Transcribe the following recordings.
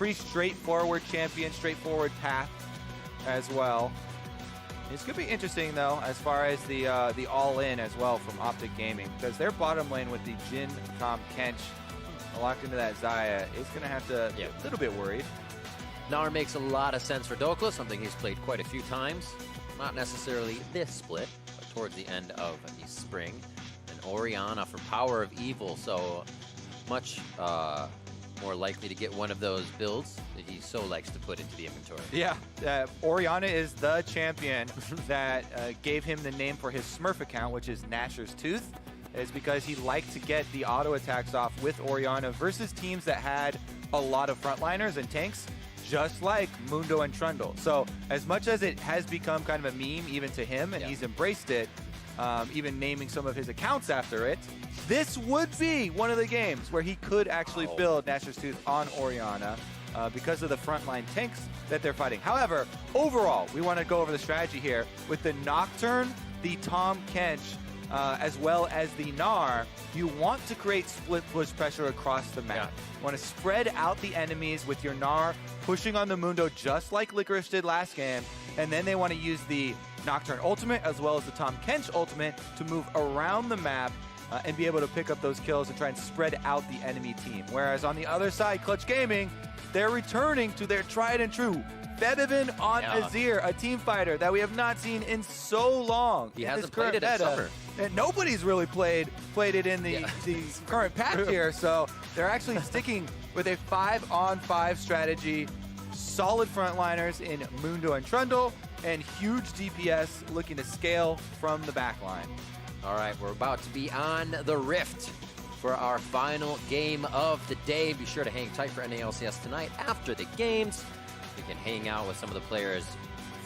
pretty straightforward champion, straightforward path as well. It's going to be interesting, though, as far as the all-in as well from OpTic Gaming, because their bottom lane with the Jhin, Tahm, Kench locked into that Xayah is going to have to be a little bit worried. Gnar makes a lot of sense for Dokla, something he's played quite a few times. Not necessarily this split, but towards the end of the spring. And Orianna for Power of Evil, so much more likely to get one of those builds that he so likes to put into the inventory. Yeah, Orianna is the champion that gave him the name for his Smurf account, which is Gnasher's Tooth. Is because he liked to get the auto attacks off with Orianna versus teams that had a lot of frontliners and tanks, just like Mundo and Trundle. So as much as it has become kind of a meme even to him, and he's embraced it, even naming some of his accounts after it, this would be one of the games where he could actually build Gnasher's Tooth on Orianna because of the frontline tanks that they're fighting. However, overall, we want to go over the strategy here with the Nocturne, the Tahm Kench, as well as the Gnar. You want to create split push pressure across the map. You want to spread out the enemies with your Gnar pushing on the Mundo just like Licorice did last game, and then they want to use the Nocturne ultimate as well as the Tahm Kench ultimate to move around the map and be able to pick up those kills and try and spread out the enemy team. Whereas on the other side, Clutch Gaming, they're returning to their tried and true Febiven on Azir, a team fighter that we have not seen in so long. He hasn't played it in summer. And nobody's really played it in the current patch here, so they're actually sticking with a 5-on-5 strategy. Solid frontliners in Mundo and Trundle, and huge DPS looking to scale from the backline. All right, we're about to be on the Rift for our final game of the day. Be sure to hang tight for NALCS tonight. After the games, you can hang out with some of the players,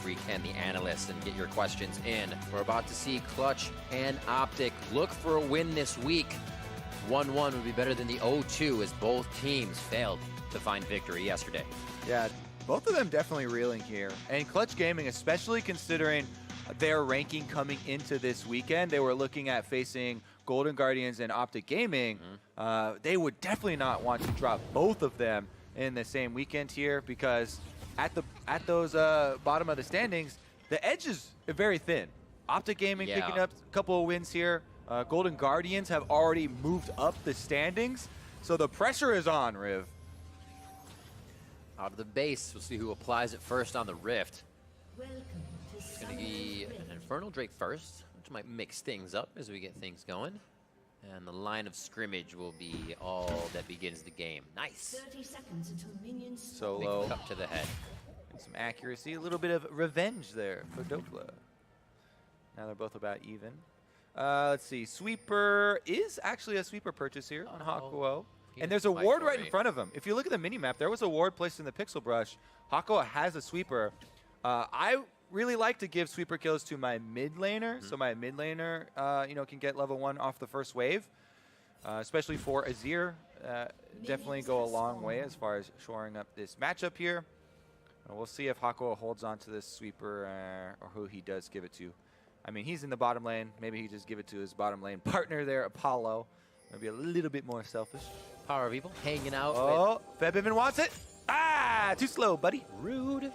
Freak and the analysts, and get your questions in. We're about to see Clutch and OpTic look for a win this week. 1-1 would be better than the 0-2 as both teams failed to find victory yesterday. Yeah, both of them definitely reeling here. And Clutch Gaming, especially considering their ranking coming into this weekend, they were looking at facing Golden Guardians and OpTic Gaming. They would definitely not want to drop both of them in the same weekend here, because at those bottom of the standings, the edge is very thin. OpTic Gaming picking up a couple of wins here. Golden Guardians have already moved up the standings, so the pressure is on, Riv. Out of the base, we'll see who applies it first on the Rift. It's going to be an Infernal Drake first, which might mix things up as we get things going. And the line of scrimmage will be all that begins the game. Nice. 30 seconds until minions Solo. Up to the head. And some accuracy, a little bit of revenge there for Dokla. Now they're both about even. Let's see, Sweeper is actually a Sweeper purchase here on Hakuo. And there's a ward right in front of him. If you look at the mini-map, there was a ward placed in the pixel brush. Hakuo has a Sweeper. I really like to give Sweeper kills to my mid laner, so my mid laner can get level 1 off the first wave. Especially for Azir, definitely go a long way as far as shoring up this matchup here. We'll see if Hakuo holds on to this Sweeper or who he does give it to. I mean, he's in the bottom lane. Maybe he just give it to his bottom lane partner there, Apollo. Maybe a little bit more selfish. Power of Evil hanging out. Oh, Febiven wants it. Ah, too slow, buddy. Rude.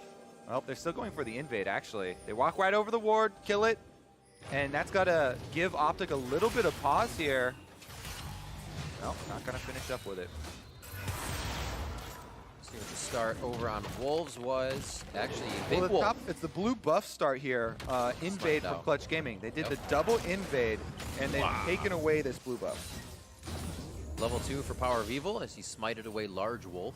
Well, they're still going for the invade, actually. They walk right over the ward, kill it, and that's got to give OpTic a little bit of pause here. No, not going to finish up with it. See what the start over on Wolves was. Actually, Big Well, Wolf. it's the blue buff start here. Invade from Clutch Gaming. They did the double invade, and they've taken away this blue buff. Level 2 for Power of Evil as he smited away Large Wolf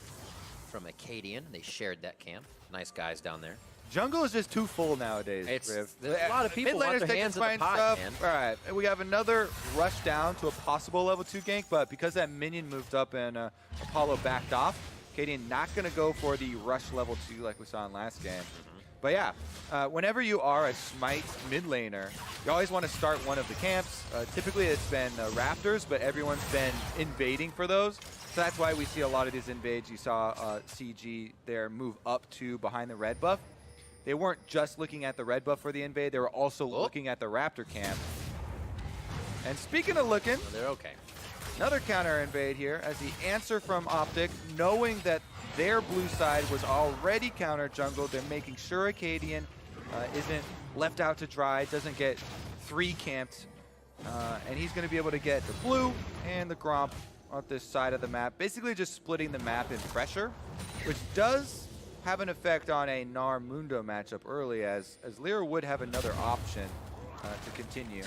from Acadian. They shared that camp. Nice guys down there. Jungle is just too full nowadays, Riv. There's a lot of people want their hands in the pot, man. All right, and we have another rush down to a possible level 2 gank, but because that minion moved up and Apollo backed off, Acadian not going to go for the rush level 2 like we saw in last game. But yeah, whenever you are a Smite mid laner, you always want to start one of the camps. Typically it's been Raptors, but everyone's been invading for those. So that's why we see a lot of these invades. You saw CG there move up to behind the red buff. They weren't just looking at the red buff for the invade, they were also looking at the Raptor camp. And speaking of looking, they're okay. Another counter invade here as the answer from OpTic, knowing that their blue side was already counter jungled. They're making sure Acadian isn't left out to dry, doesn't get 3 camped. And he's going to be able to get the blue and the Gromp on this side of the map, basically just splitting the map in pressure, which does have an effect on a Gnar Mundo matchup early, as Lyra would have another option to continue.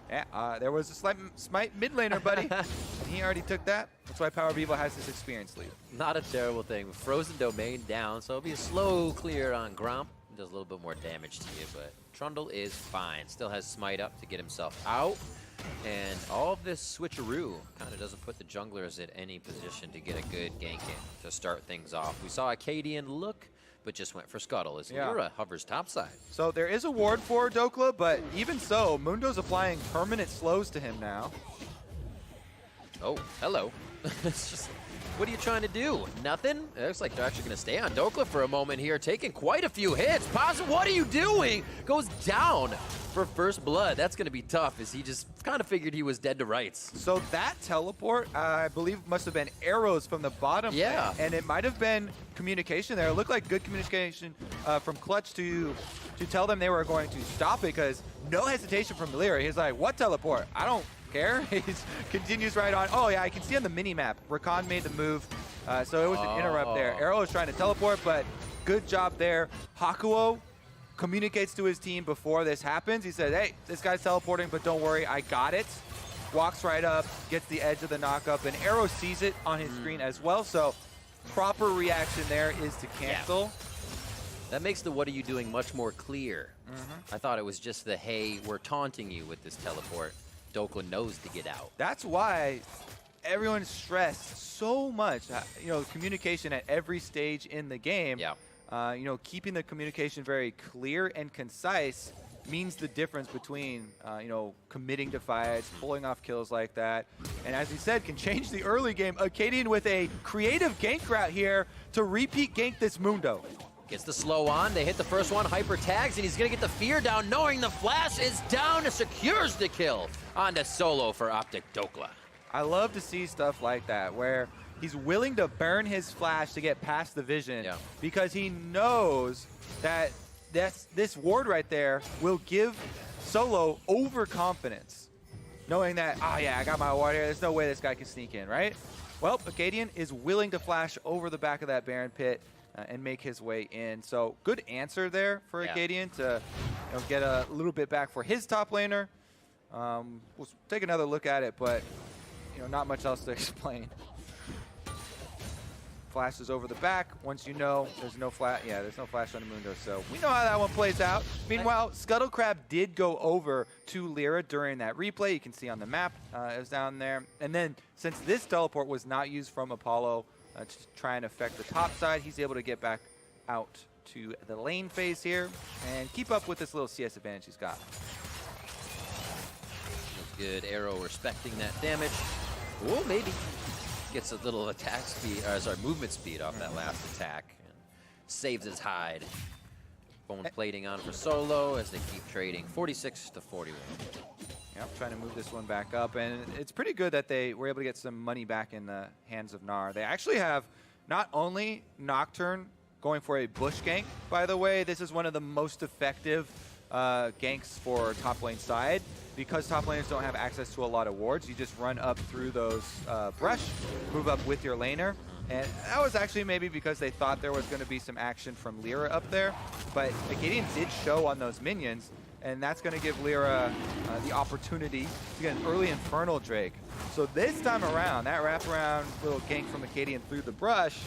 Yeah, there was a slight smite mid laner, buddy. And he already took that. That's why Power of Evil has this experience lead. Not a terrible thing. Frozen Domain down, so it'll be a slow clear on Gromp. Does a little bit more damage to you, but Trundle is fine. Still has smite up to get himself out. And all of this switcheroo kind of doesn't put the junglers at any position to get a good gank in to start things off. We saw Acadian look, but just went for Scuttle as Lyra hovers topside. So there is a ward for Dokla, but even so, Mundo's applying permanent slows to him now. Oh, hello. It's just, what are you trying to do? Nothing? It looks like they're actually going to stay on Dokla for a moment here, taking quite a few hits. Paz, what are you doing? Goes down for first blood. That's going to be tough, as he just kind of figured he was dead to rights. So that teleport, I believe, must have been arrows from the bottom lane, and it might have been communication there. It looked like good communication from Clutch to tell them they were going to stop it, because no hesitation from Lyra. He's like, what teleport? I don't care. He continues right on. Oh yeah, I can see on the mini map, Rakan made the move, so it was an interrupt there. Arrow is trying to teleport, but good job there. Hakuo communicates to his team before this happens. He said, hey, this guy's teleporting, but don't worry, I got it. Walks right up, gets the edge of the knockup, and Arrow sees it on his screen as well, so proper reaction there is to cancel. Yeah. That makes the what are you doing much more clear. I thought it was just the, hey, we're taunting you with this teleport. Dokla knows to get out. That's why everyone stressed so much, you know, communication at every stage in the game. Yeah. You know, keeping the communication very clear and concise means the difference between, you know, committing to fights, pulling off kills like that. And as he said, can change the early game. Acadian with a creative gank route here to repeat gank this Mundo. Gets the slow on, they hit the first one, hyper tags, and he's gonna get the fear down, knowing the flash is down, and secures the kill onto solo for OpTic Dokla. I love to see stuff like that, where he's willing to burn his flash to get past the vision, because he knows that this ward right there will give Solo overconfidence, knowing that, oh yeah, I got my ward here, there's no way this guy can sneak in, right? Well, Acadian is willing to flash over the back of that Baron pit and make his way in. So good answer there for Acadian to, you know, get a little bit back for his top laner. We'll take another look at it, but you know, not much else to explain. Flashes over the back. Once you know, there's no flash. Yeah, there's no flash on the Mundo, so we know how that one plays out. Meanwhile, Scuttle Crab did go over to Lyra during that replay. You can see on the map, it was down there. And then, since this teleport was not used from Apollo to try and affect the top side, he's able to get back out to the lane phase here and keep up with this little CS advantage he's got. Good Arrow respecting that damage. Oh, maybe. Gets a little attack speed, or sorry, movement speed off that last attack, and saves his hide. Bone plating on for Solo as they keep trading, 46 to 41. Yep, trying to move this one back up, and it's pretty good that they were able to get some money back in the hands of Gnar. They actually have not only Nocturne going for a bush gank, by the way, this is one of the most effective ganks for top lane side. Because top laners don't have access to a lot of wards, you just run up through those brush, move up with your laner. And that was actually maybe because they thought there was going to be some action from Lyra up there. But Acadian did show on those minions, and that's going to give Lyra the opportunity to get an early Infernal Drake. So this time around, that wraparound little gank from Acadian through the brush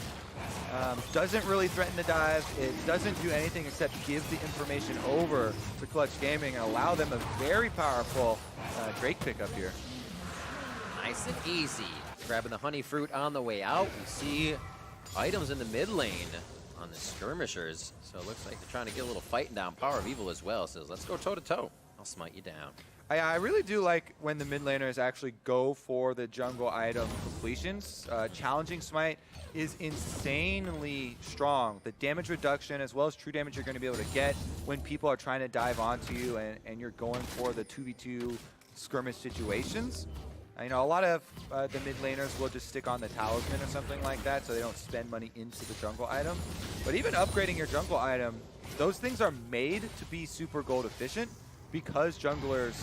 doesn't really threaten the dive. It doesn't do anything except give the information over to Clutch Gaming and allow them a very powerful Drake pickup here. Nice and easy. Grabbing the honey fruit on the way out. We see items in the mid lane on the skirmishers. So it looks like they're trying to get a little fighting down. Power of Evil as well says, let's go toe to toe. I'll smite you down. I really do like when the mid laners actually go for the jungle item completions. Challenging Smite is insanely strong. The damage reduction as well as true damage you're going to be able to get when people are trying to dive onto you and you're going for the 2v2 skirmish situations. You know, a lot of the mid laners will just stick on the talisman or something like that, so they don't spend money into the jungle item. But even upgrading your jungle item, those things are made to be super gold efficient because junglers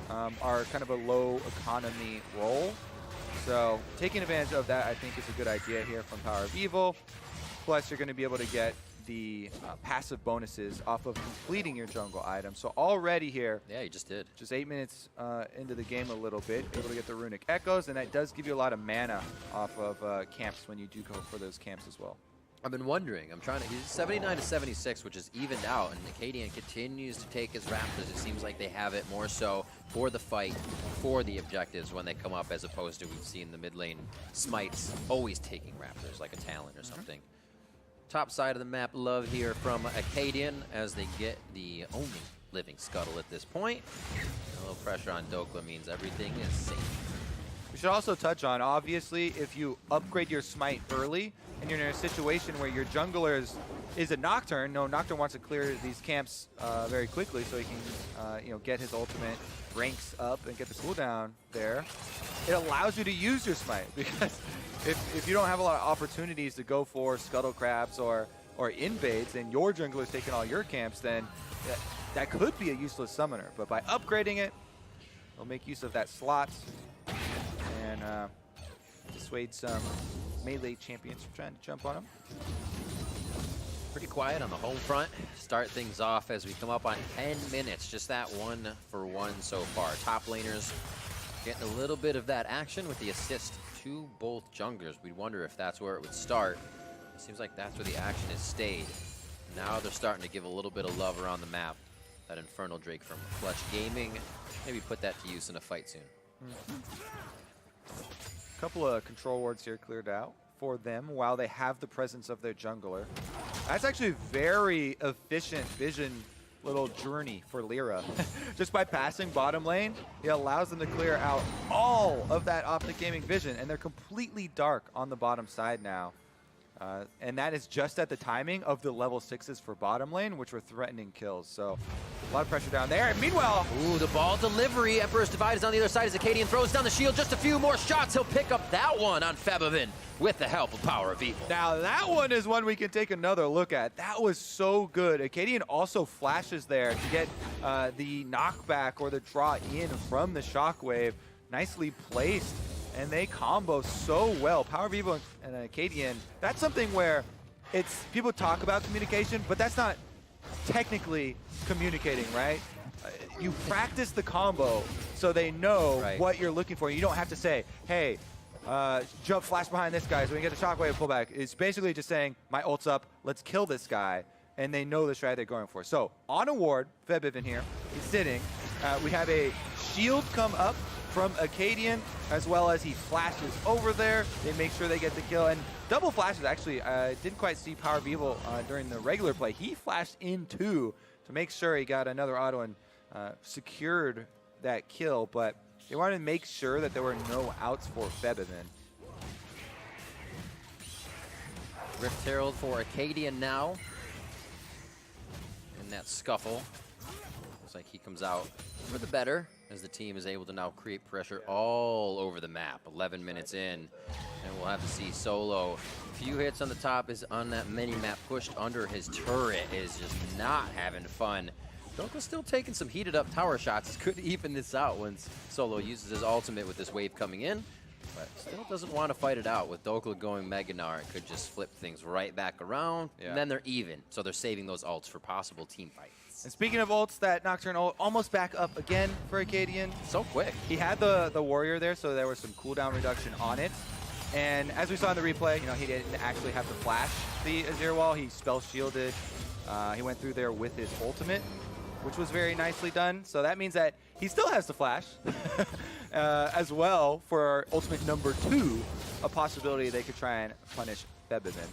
are kind of a low economy role. So taking advantage of that, I think, is a good idea here from Power of Evil. Plus, you're going to be able to get the passive bonuses off of completing your jungle item. So already here, Yeah, you just did. just 8 minutes into the game a little bit, able to get the runic echoes, and that does give you a lot of mana off of camps when you do go for those camps as well. I've been wondering. He's 79 to 76, which is evened out, and Acadian continues to take his Raptors. It seems like they have it more so for the fight, for the objectives when they come up, as opposed to we've seen the mid lane smites always taking Raptors like a Talon or something. Top side of the map, love here from Acadian as they get the only living scuttle at this point. A little pressure on Dokla means everything is safe. We should also touch on, obviously, if you upgrade your smite early and you're in a situation where your jungler is a Nocturne. No, Nocturne wants to clear these camps very quickly so he can you know, get his ultimate, ranks up, and get the cooldown there. It allows you to use your smite because if you don't have a lot of opportunities to go for scuttle crabs or invades and your jungler is taking all your camps, then that could be a useless summoner. But by upgrading it, it'll make use of that slot and dissuade some melee champions from trying to jump on him. Pretty quiet on the home front. Start things off as we come up on 10 minutes. Just that 1-for-1 so far. Top laners getting a little bit of that action with the assist to both junglers. We'd wonder if that's where it would start. It seems like that's where the action has stayed. Now they're starting to give a little bit of love around the map. That Infernal Drake from Clutch Gaming. Maybe put that to use in a fight soon. A couple of control wards here cleared out for them while they have the presence of their jungler. That's actually a very efficient vision little journey for Lyra. Just by passing bottom lane, it allows them to clear out all of that OpTic Gaming vision, and they're completely dark on the bottom side now. And that is just at the timing of the level 6s for bottom lane, which were threatening kills. So a lot of pressure down there. And meanwhile, ooh, the ball delivery. Emperor's Divide is on the other side as Acadian throws down the shield. Just a few more shots. He'll pick up that one on Febivin with the help of Power of Evil. now that one is one we can take another look at. That was so good. Acadian also flashes there to get the knockback or the draw in from the shockwave. Nicely placed. And they combo so well. Power of Evil and Acadian, that's something where it's people talk about communication, but that's not technically communicating, right? You practice the combo so they know what you're looking for. You don't have to say, hey, jump flash behind this guy so we can get the shockwave pullback. It's basically just saying, my ult's up, let's kill this guy. And they know the strat they're going for. So on a ward, Febivin here, he's sitting. We have a shield come up from Acadian, as well as he flashes over there. They make sure they get the kill. And double flashes, actually, didn't quite see Power of Evil during the regular play. He flashed in too to make sure he got another auto and secured that kill. But they wanted to make sure that there were no outs for Febivin. Rift Herald for Acadian now. In that scuffle. Looks like he comes out for the better as the team is able to now create pressure all over the map. 11 minutes in, and we'll have to see Solo. A few hits on the top is on that mini-map, pushed under his turret, is just not having fun. Dokla's still taking some heated up tower shots. Could even this out once Solo uses his ultimate with this wave coming in, but still doesn't want to fight it out. With Dokla going Meganar, it could just flip things right back around, and then they're even. So they're saving those ults for possible team fights. And speaking of ults, that Nocturne ult almost back up again for Acadian. So quick. He had the warrior there, so there was some cooldown reduction on it. And as we saw in the replay, you know, he didn't actually have to flash the Azir wall. He spell shielded. He went through there with his ultimate, which was very nicely done. So that means that he still has to flash as well for ultimate number 2, a possibility they could try and punish Febivin.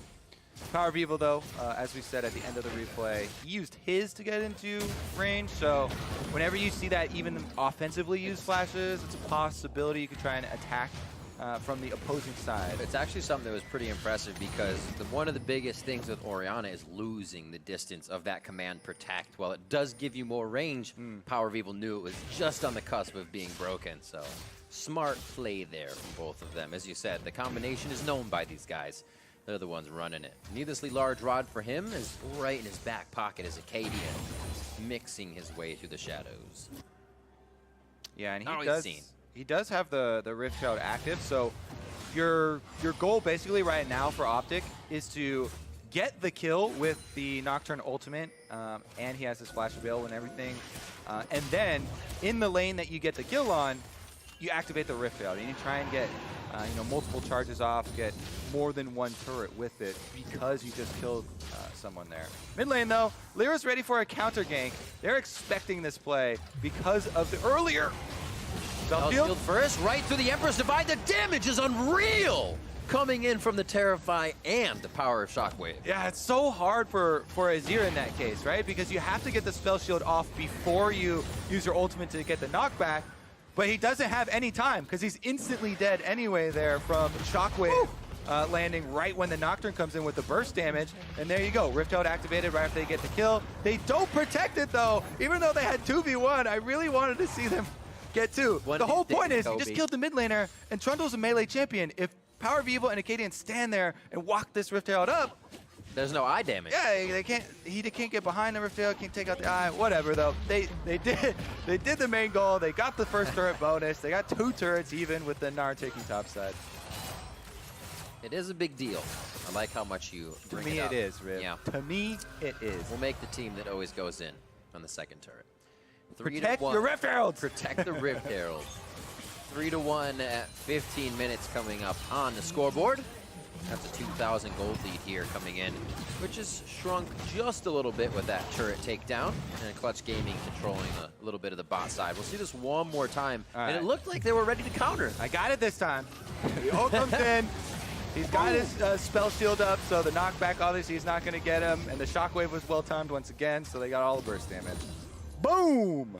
Power of Evil, though, as we said at the end of the replay, he used his to get into range. So whenever you see that even offensively used flashes, it's a possibility you could try and attack from the opposing side. It's actually something that was pretty impressive because one of the biggest things with Orianna is losing the distance of that command protect. While it does give you more range, Power of Evil knew it was just on the cusp of being broken. So Smart play there from both of them. As you said, the combination is known by these guys. They're the ones running it. Needlessly large rod for him is right in his back pocket as Acadian mixing his way through the shadows. Yeah, and Not he does have the Rift Shroud active, so your goal basically right now for OpTic is to get the kill with the Nocturne ultimate, and he has his Flash Veil and everything. And then in the lane that you get the kill on, you activate the Rift Shroud, and you try and get multiple charges off, get more than one turret with it because you just killed someone there. Mid lane though, Lyra's ready for a counter gank. They're expecting this play because of the earlier Field first, right through the Emperor's Divide. The damage is unreal! Coming in from the Terrify and the power of Shockwave. Yeah, it's so hard for Azir in that case, right? Because you have to get the spell shield off before you use your ultimate to get the knockback, but he doesn't have any time because he's instantly dead anyway there from Shockwave landing right when the Nocturne comes in with the burst damage. And there you go, Rift Out activated right after they get the kill. They don't protect it though, even though they had 2v1. I really wanted to see them get two. The whole point is you just killed the mid laner, and Trundle's a melee champion. If Power of Evil and Acadian stand there and walk this Rift Herald up, there's no eye damage. Yeah, they can't. He can't get behind the Rift Herald, can't take out the eye. Whatever though. They did the main goal. They got the first turret bonus. They got 2 turrets even with the Gnar taking top side. It is a big deal. I like how much you bring it up. To me it is, Rip. Yeah. To me it is. We'll make the team that always goes in on the second turret. Protect your Rift Heralds. Protect the Rift Herald. 3-1 at 15 minutes coming up on the scoreboard. That's a 2,000 gold lead here coming in, which has shrunk just a little bit with that turret takedown. And Clutch Gaming controlling a little bit of the bot side. We'll see this one more time. And it looked like they were ready to counter. I got it this time. The ult comes in. He's got his spell shield up, so the knockback obviously is not going to get him. And the shockwave was well timed once again, so they got all the burst damage. Boom!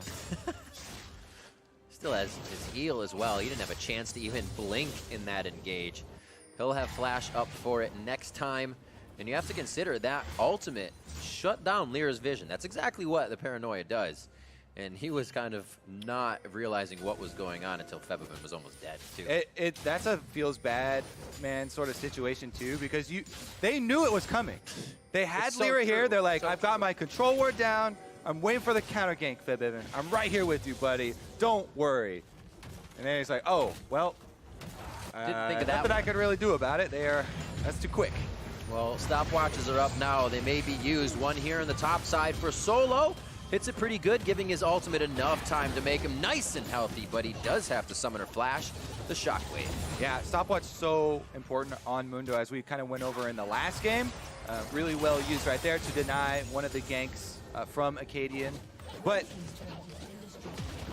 Still has his heal as well. He didn't have a chance to even blink in that engage. He'll have flash up for it next time. And you have to consider that ultimate shut down Lyra's vision. That's exactly what the Paranoia does. And he was kind of not realizing what was going on until Febevin was almost dead, too. That's a feels bad, man, sort of situation, too, because they knew it was coming. They had Lyra here. They're like, I've got my control ward down. I'm waiting for the counter gank, Febevin. I'm right here with you, buddy. Don't worry. And then he's like, oh, well, didn't think of that nothing I could really do about it. That's too quick. Well, stopwatches are up now. They may be used. One here on the top side for Solo. Hits it pretty good, giving his ultimate enough time to make him nice and healthy, but he does have to summon or flash the Shockwave. Yeah, stopwatch so important on Mundo, as we kind of went over in the last game. Really well used right there to deny one of the ganks from Acadian. But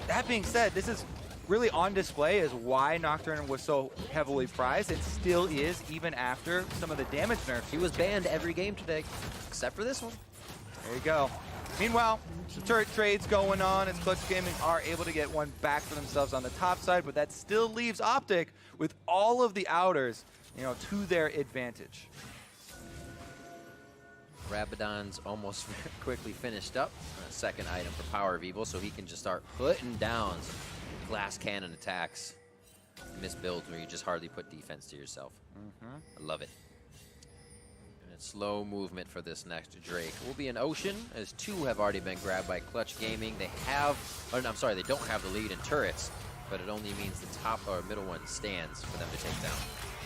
that being said, this is really on display as why Nocturne was so heavily prized. It still is, even after some of the damage nerfs. He was banned every game today, except for this one. There you go. Meanwhile, some turret trades going on as Clutch Gaming are able to get one back for themselves on the top side, but that still leaves OpTic with all of the outers, to their advantage. Rabadon's almost quickly finished up. Second item for Power of Evil, so he can just start putting down glass cannon attacks. Miss builds where you just hardly put defense to yourself. I love it. And it's slow movement for this next Drake. Will be an Ocean, as 2 have already been grabbed by Clutch Gaming. They have, I'm sorry, they don't have the lead in turrets, but it only means the top or middle one stands for them to take down.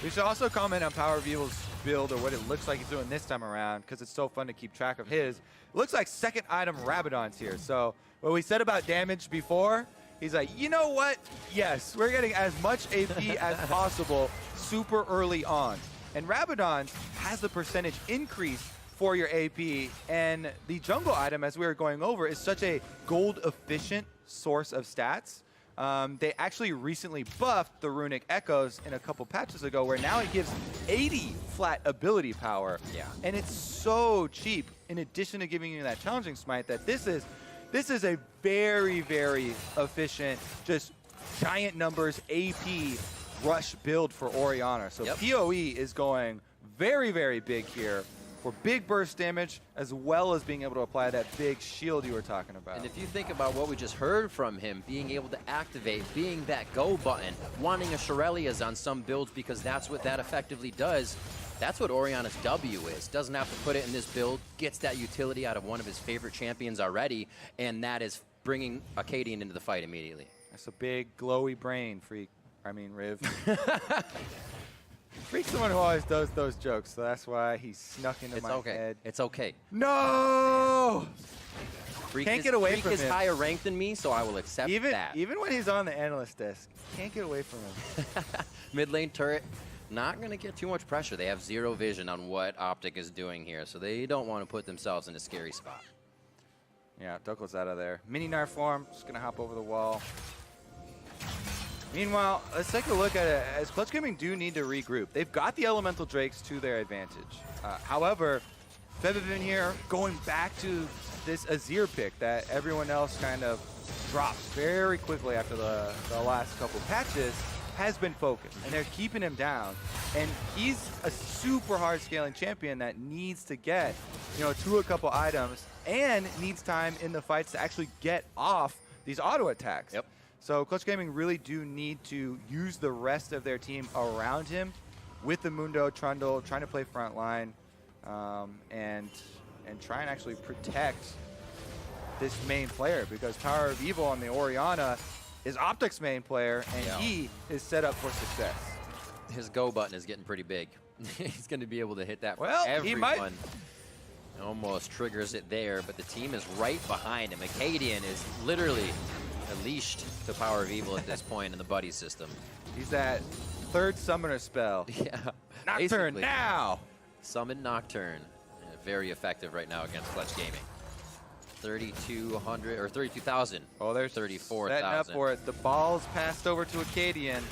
We should also comment on Power of Evil's build, or what it looks like he's doing this time around, because it's so fun to keep track of his. It looks like second item Rabadon's here. So what we said about damage before, he's like, you know what? Yes, we're getting as much AP as possible super early on. And Rabadon has the percentage increase for your AP, and the jungle item, as we were going over, is such a gold efficient source of stats. They actually recently buffed the Runic Echoes in a couple patches ago, where now it gives 80 flat ability power. Yeah. And it's so cheap, in addition to giving you that challenging smite, that this is a very, very efficient, just giant numbers AP rush build for Orianna. So PoE is going very, very big here for big burst damage, as well as being able to apply that big shield you were talking about. And if you think about what we just heard from him, being able to activate, being that go button, wanting a Shurelya's on some builds because that's what that effectively does, that's what Oriana's W is. Doesn't have to put it in this build, gets that utility out of one of his favorite champions already, and that is bringing Acadian into the fight immediately. That's a big glowy brain, Riv. Freak's the one who always does those jokes, so that's why he snuck into my head. It's okay. No! Freak Can't get away Freak from is him. higher ranked than me, so I will accept that. Even when he's on the analyst desk, can't get away from him. Mid lane turret, not going to get too much pressure. They have zero vision on what OpTic is doing here, so they don't want to put themselves in a scary spot. Yeah, Dokko's out of there. Mini Gnar form, just going to hop over the wall. Meanwhile, let's take a look at it. As Clutch Gaming do need to regroup. They've got the Elemental Drakes to their advantage. However, Feathervin here going back to this Azir pick that everyone else kind of dropped very quickly after the last couple patches has been focused, and they're keeping him down. And he's a super hard scaling champion that needs to get, to a couple items and needs time in the fights to actually get off these auto attacks. Yep. So Clutch Gaming really do need to use the rest of their team around him with the Mundo, Trundle, trying to play front line, and try and actually protect this main player, because Power of Evil on the Oriana is OpTic's main player, and he is set up for success. His go button is getting pretty big. He's going to be able to hit that for everyone. He might. Almost triggers it there, but the team is right behind him. Acadian is literally unleashed the Power of Evil at this point in the buddy system. He's that third summoner spell. Yeah. Nocturne basically. now! Summon Nocturne. Very effective right now against Clutch Gaming. 3,200 or 32,000. Oh, there's 34,000. setting up for it. The ball's passed over to Acadian.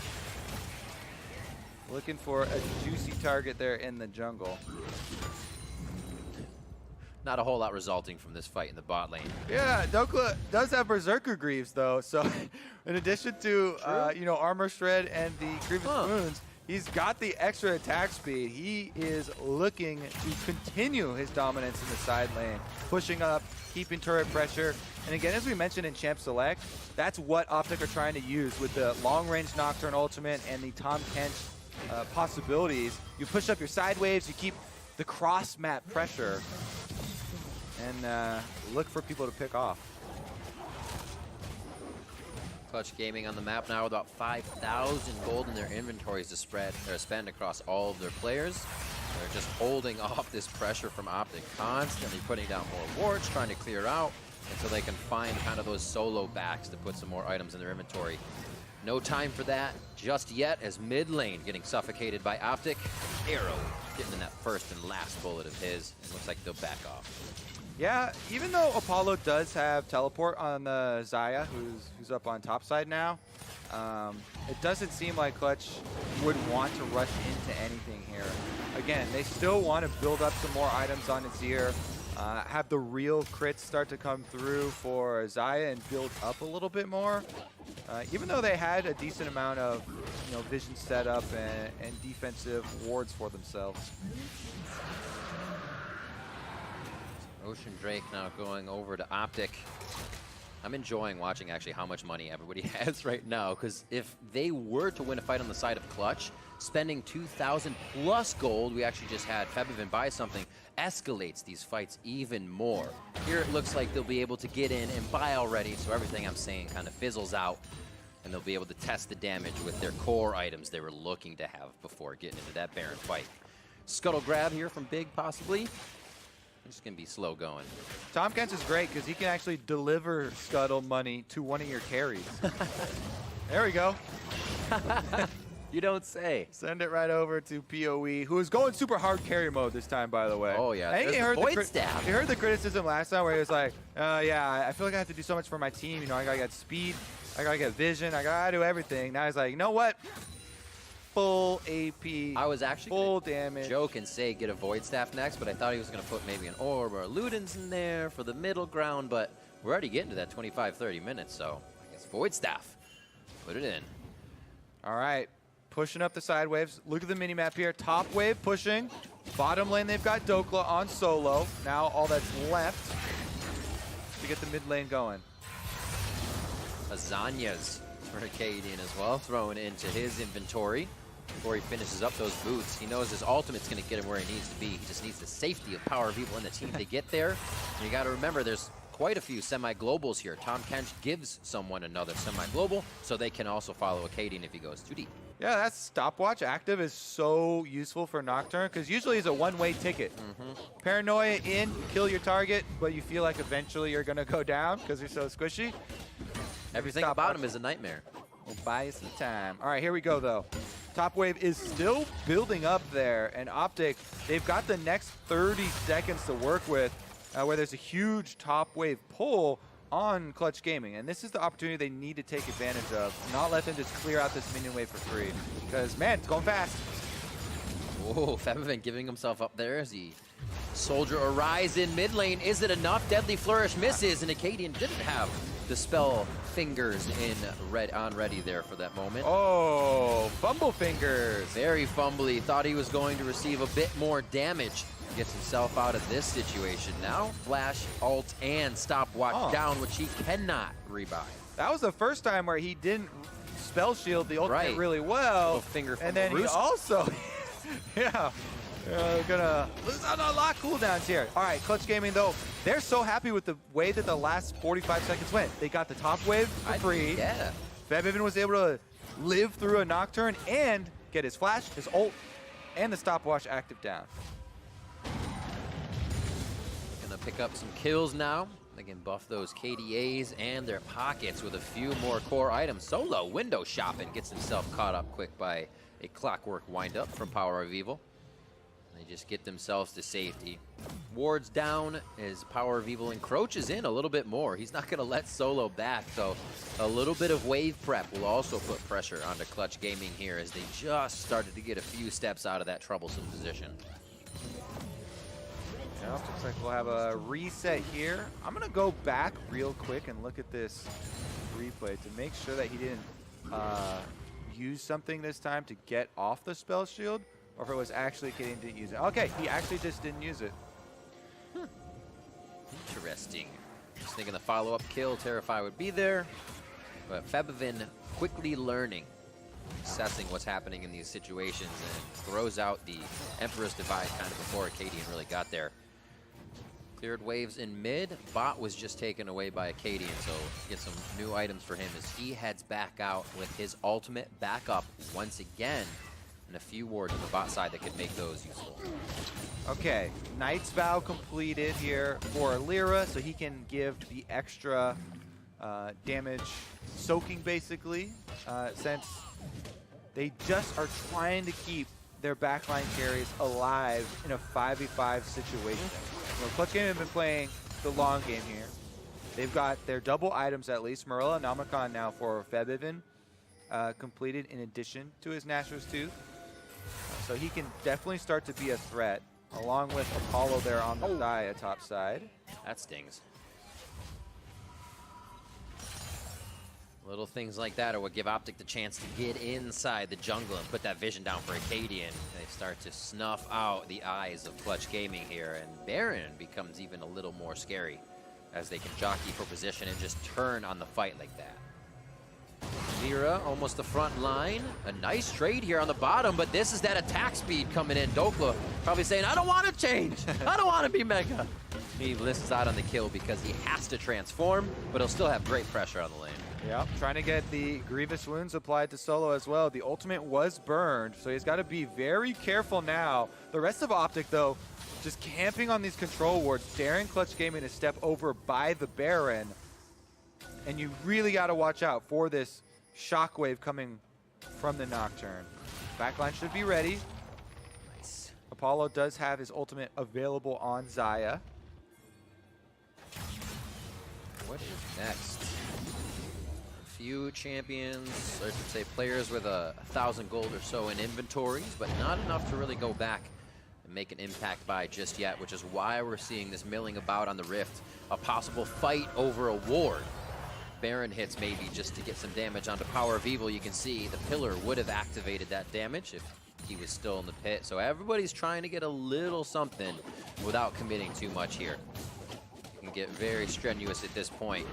Looking for a juicy target there in the jungle. Not a whole lot resulting from this fight in the bot lane. Yeah, Dokka does have Berserker Greaves, though. So in addition to, Armor Shred and the Grievous Wounds, he's got the extra attack speed. He is looking to continue his dominance in the side lane, pushing up, keeping turret pressure. And again, as we mentioned in Champ Select, that's what OpTic are trying to use with the long-range Nocturne ultimate and the Tahm Kench possibilities. You push up your side waves, you keep the cross-map pressure, and look for people to pick off. Clutch Gaming on the map now with about 5,000 gold in their inventories to spend across all of their players. They're just holding off this pressure from OpTic, constantly putting down more wards, trying to clear out until they can find kind of those solo backs to put some more items in their inventory. No time for that just yet, as mid lane getting suffocated by OpTic. Arrow getting in that first and last bullet of his. It looks like they'll back off. Yeah, even though Apollo does have teleport on the Xayah, who's up on top side now, it doesn't seem like Clutch would want to rush into anything here. Again, they still want to build up some more items on Azir, have the real crits start to come through for Xayah and build up a little bit more. Even though they had a decent amount of vision setup and defensive wards for themselves. Ocean Drake now going over to OpTic. I'm enjoying watching actually how much money everybody has right now, because if they were to win a fight on the side of Clutch, spending 2,000 plus gold, we actually just had Feathervin buy something, escalates these fights even more. Here it looks like they'll be able to get in and buy already, so everything I'm saying kind of fizzles out, and they'll be able to test the damage with their core items they were looking to have before getting into that Baron fight. Scuttle grab here from Big, possibly. It's going to be slow going. Tahm Kench is great because he can actually deliver Scuttle money to one of your carries. There we go. You don't say. Send it right over to PoE, who is going super hard carry mode this time, by the way. Oh, yeah. I think You heard the criticism last time where he was like, yeah, I feel like I have to do so much for my team. I got to get speed, I got to get vision, I got to do everything. Now he's like, you know what? Full AP, I was actually full damage. Joke and say get a Void Staff next, but I thought he was going to put maybe an Orb or a Ludens in there for the middle ground, but we're already getting to that 25-30 minutes, so I guess Void Staff. Put it in. All right. pushing up the side waves. Look at the mini-map here. Top wave pushing. Bottom lane, they've got Dokla on solo. Now all that's left to get the mid lane going. Lasagnas for Acadian as well, thrown into his inventory before he finishes up those boots. He knows his ultimate's going to get him where he needs to be. He just needs the safety of Power of Evil and the team to get there. And you got to remember, there's quite a few semi-globals here. Tom Kench gives someone another semi-global, so they can also follow Acadian if he goes too deep. Yeah, that stopwatch active is so useful for Nocturne, because usually it's a one-way ticket. Paranoia in, you kill your target, but you feel like eventually you're going to go down because you're so squishy. Everything about him is a nightmare. We'll buy you some time. All right, here we go, though. Top wave is still building up there, and OpTic, they've got the next 30 seconds to work with, where there's a huge top wave pull on Clutch Gaming, and this is the opportunity they need to take advantage of. Not let them just clear out this minion wave for free, because, man, it's going fast. Whoa, Febvin giving himself up there as he soldier a rise in mid lane. Is it enough? Deadly Flourish misses, and Acadian didn't have the spell fingers in on ready there for that moment. Oh, fumble fingers. Very fumbly. Thought he was going to receive a bit more damage. Gets himself out of this situation. Now flash, alt, and stopwatch down, which he cannot rebuy. That was the first time where he didn't spell shield the ultimate really well. Finger and then he also, gonna lose out on a lot of cooldowns here. All right, Clutch Gaming, though, they're so happy with the way that the last 45 seconds went. They got the top wave for free. Yeah. Febvin was able to live through a Nocturne and get his flash, his ult, and the stopwatch active down. Gonna pick up some kills now. They can buff those KDAs and their pockets with a few more core items. Solo window shopping gets himself caught up quick by a clockwork windup from Power of Evil. They just get themselves to safety. Wards down as Power of Evil encroaches in a little bit more. He's not gonna let Solo back, so a little bit of wave prep will also put pressure onto Clutch Gaming here as they just started to get a few steps out of that troublesome position. Well, looks like we'll have a reset here. I'm going to go back real quick and look at this replay to make sure that he didn't use something this time to get off the spell shield, or if it was actually Gideon didn't use it. Okay, he actually just didn't use it. Interesting. Just thinking the follow-up kill, Terrify would be there, but Febvin quickly learning, assessing what's happening in these situations, and throws out the Emperor's Divide kind of before Acadian really got there. Cleared waves in mid. Bot was just taken away by Acadian, so get some new items for him as he heads back out with his ultimate back up once again, and a few wards on the bot side that could make those useful. Okay, Knight's Vow completed here for Lyra, so he can give the extra damage soaking, basically, since they just are trying to keep their backline carries alive in a 5v5 situation. Well, Clutch Gaming have been playing the long game here. They've got their double items at least. Morella and Namacon now for Febvin completed in addition to his Nashor's Tooth. So he can definitely start to be a threat, along with Apollo there on the Dia top side. That stings. Little things like that are what give OpTic the chance to get inside the jungle and put that vision down for Acadian. They start to snuff out the eyes of Clutch Gaming here, and Baron becomes even a little more scary as they can jockey for position and just turn on the fight like that. Lyra almost the front line. A nice trade here on the bottom, but this is that attack speed coming in. Dokla probably saying, I don't want to change. I don't want to be Mega. He lists out on the kill because he has to transform, but he'll still have great pressure on the lane. Yep, trying to get the Grievous Wounds applied to Solo as well. The ultimate was burned, so he's got to be very careful now. The rest of OpTic, though, just camping on these control wards, daring Clutch Gaming to step over by the Baron. And you really got to watch out for this shockwave coming from the Nocturne. Backline should be ready. Nice. Apollo does have his ultimate available on Xayah. What is next? Few champions, or I should say players with 1,000 gold or so in inventories, but not enough to really go back and make an impact by just yet, which is why we're seeing this milling about on the Rift. A possible fight over a ward. Baron hits maybe just to get some damage onto Power of Evil. You can see the pillar would have activated that damage if he was still in the pit. So everybody's trying to get a little something without committing too much here. You can get very strenuous at this point.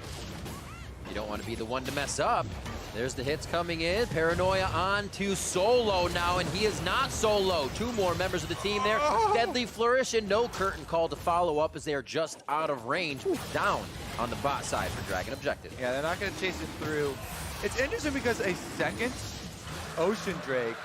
You don't want to be the one to mess up. There's the hits coming in. Paranoia on to Solo now, and he is not solo. 2 more members of the team there. Deadly Flourish and no curtain call to follow up as they are just out of range. Down on the bot side for Dragon Objective. Yeah, they're not going to chase it through. It's interesting because a second Ocean Drake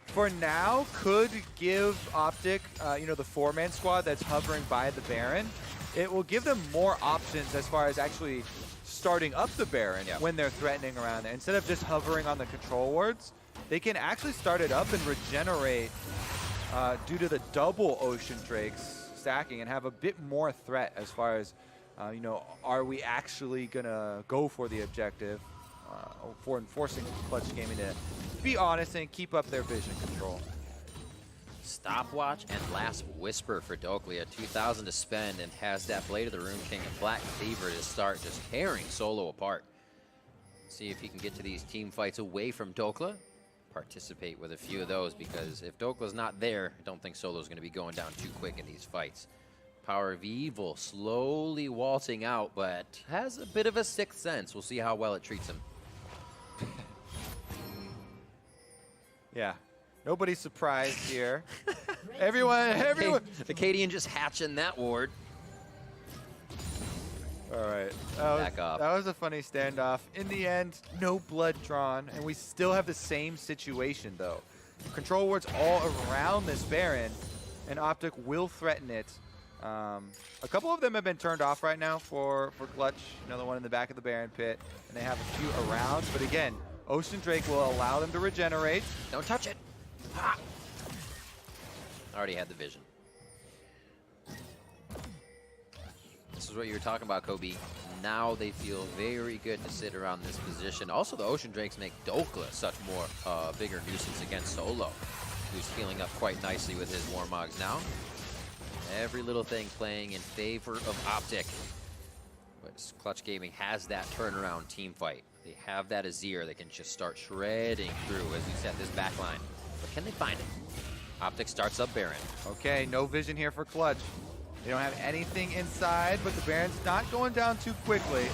for now could give OpTic, you know, the 4-man squad that's hovering by the Baron. It will give them more options as far as actually starting up the Baron when they're threatening around there. Instead of just hovering on the control wards, they can actually start it up and regenerate due to the double Ocean Drakes stacking and have a bit more threat as far as, you know, are we actually going to go for the objective for enforcing Clutch Gaming to be honest and keep up their vision control. Stopwatch and Last Whisper for Doklia. 2,000 to spend and has that Blade of the Rune King and Black Cleaver to start just tearing Solo apart. See if he can get to these team fights away from Dokla. Participate with a few of those because if Dokla's not there, I don't think Solo's going to be going down too quick in these fights. Power of Evil slowly waltzing out, but has a bit of a sixth sense. We'll see how well it treats him. Yeah. Nobody's surprised here. everyone. The Acadian just hatching that ward. All right. Back up. That was a funny standoff. In the end, no blood drawn, and we still have the same situation, though. Control wards all around this Baron, and OpTic will threaten it. A couple of them have been turned off right now for Clutch. Another one in the back of the Baron pit, and they have a few around. But again, Ocean Drake will allow them to regenerate. Don't touch it. Ha! Already had the vision. This is what you were talking about, Kobe. Now they feel very good to sit around this position. Also, the Ocean Drakes make Dokla such more bigger nuisance against Solo, who's healing up quite nicely with his Warmogs now. Every little thing playing in favor of OpTic. But Clutch Gaming has that turnaround team fight. They have that Azir that can just start shredding through, as you said, this back line. But can they find it? OpTic starts up Baron. Okay, no vision here for Clutch. They don't have anything inside, but the Baron's not going down too quickly.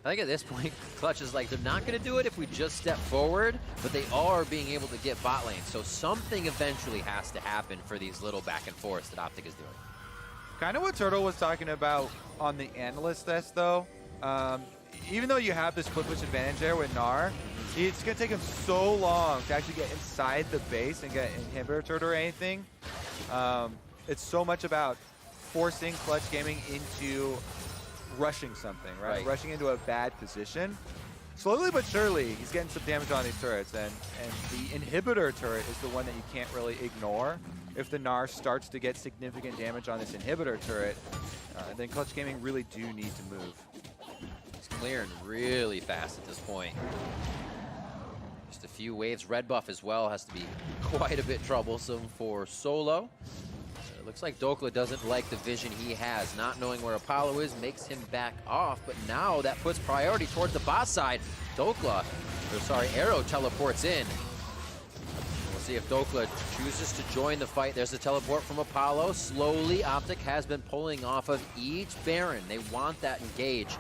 I think at this point, Clutch is like, they're not going to do it if we just step forward, but they are being able to get bot lane. So something eventually has to happen for these little back and forths that OpTic is doing. Kind of what Turtle was talking about on the analyst test, though. Even though you have this quick push advantage there with Gnar, it's going to take him so long to actually get inside the base and get inhibitor turret or anything. It's so much about forcing Clutch Gaming into rushing something, right? Rushing into a bad position. Slowly but surely, he's getting some damage on these turrets, and the inhibitor turret is the one that you can't really ignore. If the Gnar starts to get significant damage on this inhibitor turret, then Clutch Gaming really do need to move. He's clearing really fast at this point. Just a few waves. Red buff as well has to be quite a bit troublesome for Solo. It looks like Dokla doesn't like the vision he has. Not knowing where Apollo is makes him back off, but now that puts priority towards the bot side. Arrow teleports in. We'll see if Dokla chooses to join the fight. There's a teleport from Apollo. Slowly, OpTic has been pulling off of each Baron. They want that engage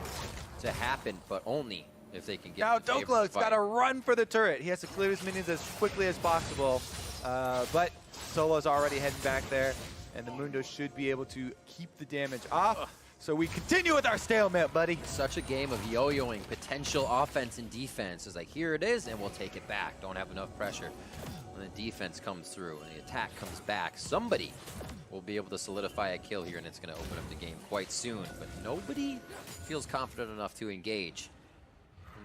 to happen, but only if they can get now Dokla's got to run for the turret. He has to clear his minions as quickly as possible, but Solo's already heading back there, and the Mundo should be able to keep the damage off. So we continue with our stalemate, buddy. Such a game of yo-yoing potential offense and defense. It's like, here it is, and we'll take it back. Don't have enough pressure. When the defense comes through and the attack comes back, somebody will be able to solidify a kill here, and it's going to open up the game quite soon. But nobody feels confident enough to engage.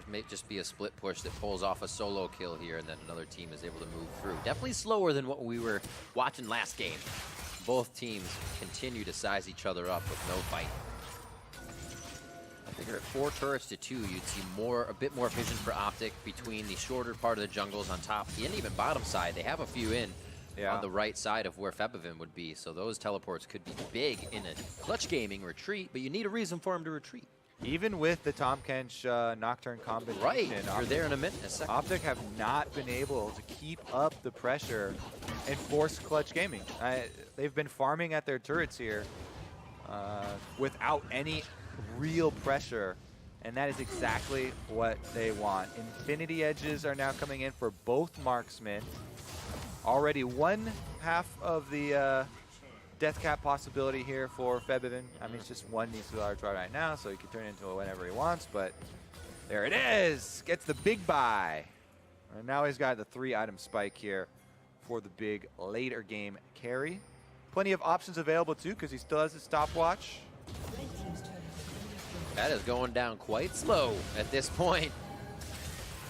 It may just be a split push that pulls off a solo kill here, and then another team is able to move through. Definitely slower than what we were watching last game. Both teams continue to size each other up with no fight. I figure at 4 turrets to 2, you'd see a bit more vision for OpTic between the shorter part of the jungles on top and even bottom side. They have a few in, on the right side of where Febivin would be. So those teleports could be big in a Clutch Gaming retreat, but you need a reason for him to retreat. Even with the Tahm Kench Nocturne combination, Right, you're there in a minute, a second. OpTic have not been able to keep up the pressure and force Clutch Gaming. They've been farming at their turrets here without any real pressure, and that is exactly what they want. Infinity Edges are now coming in for both marksmen. Already one half of the death cap possibility here for Febivin. I mean, it's just one needs to large right now, so he can turn it into whatever he wants, but there it is. Gets the big buy. And now he's got the 3-item spike here for the big later game carry. Plenty of options available too, because he still has his stopwatch. That is going down quite slow at this point.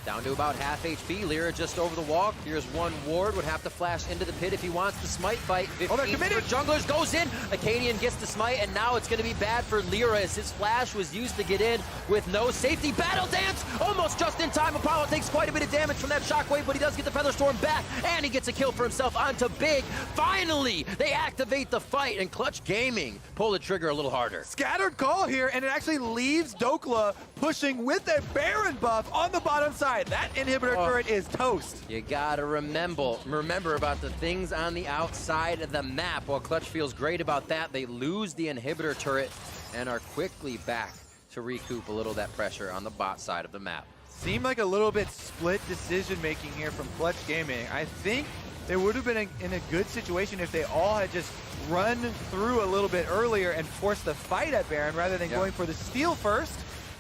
Down to about half HP. Lyra just over the wall. Here's one ward. Would have to flash into the pit if he wants the smite fight. 15 they're committed. for junglers. Goes in. Acadian gets the smite, and now it's going to be bad for Lyra as his flash was used to get in with no safety. Battle dance! Almost just in time. Apollo takes quite a bit of damage from that shockwave, but he does get the Featherstorm back, and he gets a kill for himself onto Big. Finally, they activate the fight, and Clutch Gaming pull the trigger a little harder. Scattered call here, and it actually leaves Dokla pushing with a Baron buff on the bottom side. That inhibitor turret is toast. You gotta remember about the things on the outside of the map. While Clutch feels great about that, they lose the inhibitor turret and are quickly back to recoup a little of that pressure on the bot side of the map. Seemed like a little bit split decision making here from Clutch Gaming. I think they would have been in a good situation if they all had just run through a little bit earlier and forced the fight at Baron rather than going for the steal first.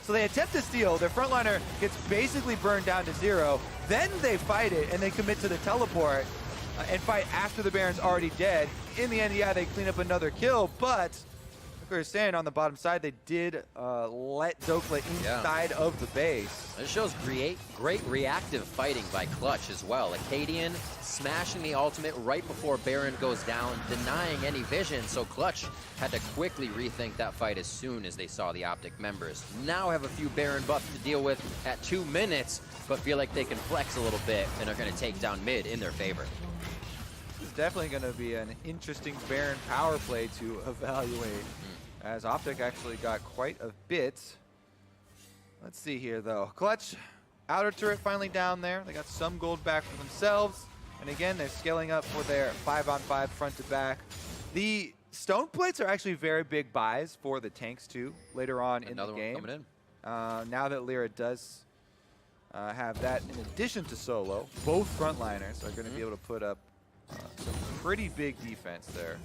So they attempt to steal, their frontliner gets basically burned down to 0, then they fight it and they commit to the teleport and fight after the Baron's already dead. In the end, yeah, they clean up another kill, but like we were saying, on the bottom side, they did let Dokla inside of the base. This shows great reactive fighting by Clutch as well. Acadian smashing the ultimate right before Baron goes down, denying any vision, so Clutch had to quickly rethink that fight as soon as they saw the OpTic members. Now have a few Baron buffs to deal with at 2 minutes, but feel like they can flex a little bit and are going to take down mid in their favor. This is definitely going to be an interesting Baron power play to evaluate, as OpTic actually got quite a bit. Let's see here, though. Clutch, outer turret finally down there. They got some gold back for themselves. And again, they're scaling up for their 5-on-5 front to back. The stone plates are actually very big buys for the tanks, too, later on in the game. Another one coming in. Now that Lyra does have that in addition to solo, both frontliners are going to be able to put up some pretty big defense there.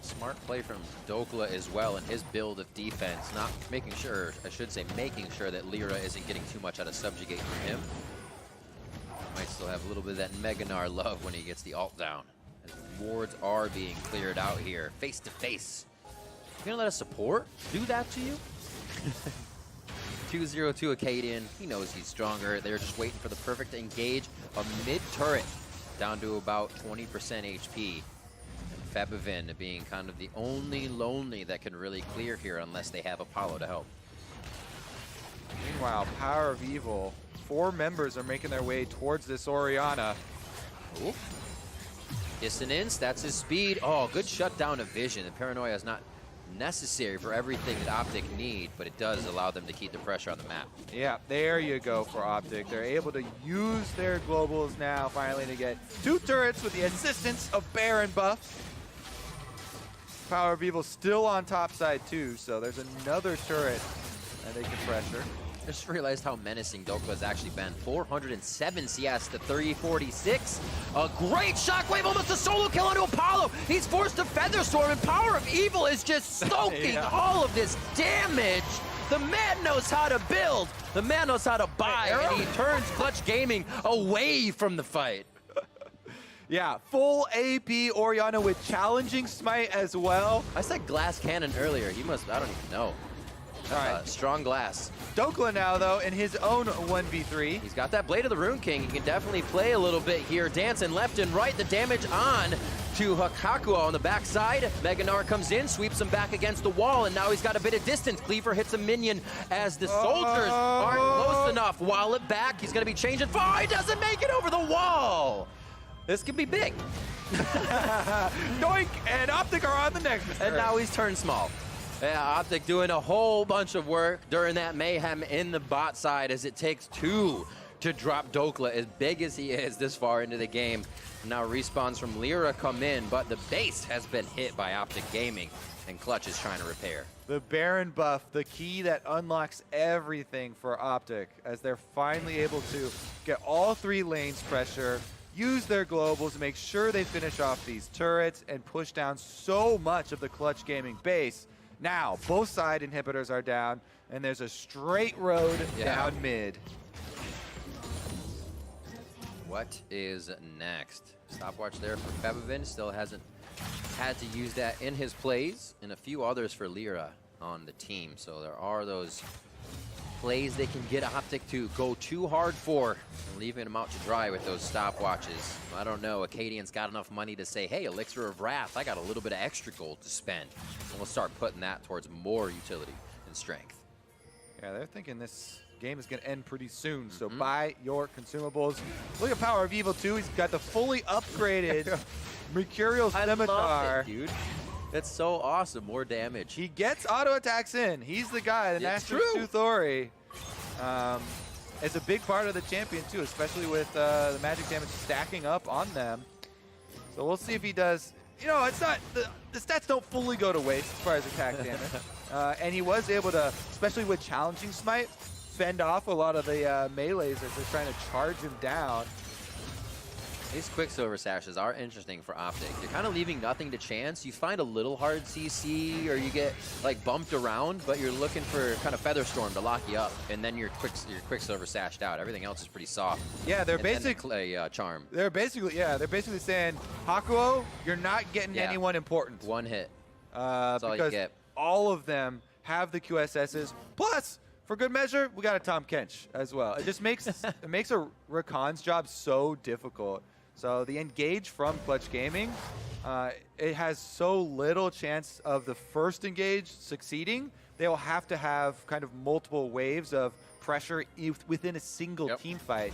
Smart play from Dokla as well in his build of defense, not making sure, I should say making sure that Lyra isn't getting too much out of Subjugate from him. Might still have a little bit of that Meganar love when he gets the ult down. As wards are being cleared out here, face to face. You're gonna let a support do that to you? 2-0-2 Acadian, he knows he's stronger. They're just waiting for the perfect engage. A mid-turret down to about 20% HP. Febivin being kind of the only lonely that can really clear here unless they have Apollo to help. Meanwhile, Power of Evil, 4 members are making their way towards this Orianna. Ooh. Dissonance, that's his speed. Oh, good shutdown of vision. The paranoia is not necessary for everything that OpTic need, but it does allow them to keep the pressure on the map. Yeah, there you go for OpTic. They're able to use their globals now finally to get 2 turrets with the assistance of Baron buff. Power of Evil still on top side too, so there's another turret that they can pressure. I just realized how menacing Dokla has actually been. 407 CS to 346. A great shockwave, almost a solo kill onto Apollo. He's forced to Featherstorm, and Power of Evil is just soaking all of this damage. The man knows how to build. The man knows how to buy, and he turns Clutch Gaming away from the fight. Yeah, full AP Orianna with challenging smite as well. I said glass cannon earlier. He must, I don't even know. All right. Strong glass. Dokla now, though, in his own 1v3. He's got that Blade of the Rune King. He can definitely play a little bit here, dancing left and right. The damage on to Hakuo on the backside. Meganar comes in, sweeps him back against the wall, and now he's got a bit of distance. Cleaver hits a minion as the soldiers aren't close enough. Wallet back. He's going to be changing. Oh, he doesn't make it over the wall. This could be big. Doink! And OpTic are on the next turn. And now he's turned small. Yeah, OpTic doing a whole bunch of work during that mayhem in the bot side as it takes 2 to drop Dokla, as big as he is this far into the game. Now respawns from Lyra come in, but the base has been hit by OpTic Gaming, and Clutch is trying to repair. The Baron buff, the key that unlocks everything for OpTic, as they're finally able to get all 3 lanes pressure, use their globals to make sure they finish off these turrets and push down so much of the Clutch Gaming base. Now, both side inhibitors are down, and there's a straight road down mid. What is next? Stopwatch there for Febivin. Still hasn't had to use that in his plays, and a few others for Lyra on the team. So there are those plays they can get OpTic to go too hard for, and leaving them out to dry with those stopwatches. I don't know, Acadian's got enough money to say, hey, Elixir of Wrath, I got a little bit of extra gold to spend. And we'll start putting that towards more utility and strength. Yeah, they're thinking this game is going to end pretty soon, so buy your consumables. Look at Power of Evil 2. He's got the fully upgraded Mercurial Scimitar. I love it, dude. That's so awesome. More damage. He gets auto attacks in. He's the guy, the National Suthori. It's a big part of the champion too, especially with the magic damage stacking up on them. So we'll see if he does. You know, it's not the stats don't fully go to waste as far as attack damage. And he was able to, especially with challenging smite, fend off a lot of the melees as they're trying to charge him down. These Quicksilver Sashes are interesting for OpTic. You're kind of leaving nothing to chance. You find a little hard CC or you get like bumped around, but you're looking for kind of Featherstorm to lock you up, and then your Quicksilver sashed out. Everything else is pretty soft. Yeah, they're basically charm. They're basically saying, Hakuo, you're not getting anyone important. One hit. That's all you get. All of them have the QSSs. Plus, for good measure, we got a Tom Kench as well. It just makes it makes a Rakan's job so difficult. So the engage from Clutch Gaming, it has so little chance of the first engage succeeding. They will have to have kind of multiple waves of pressure within a single team fight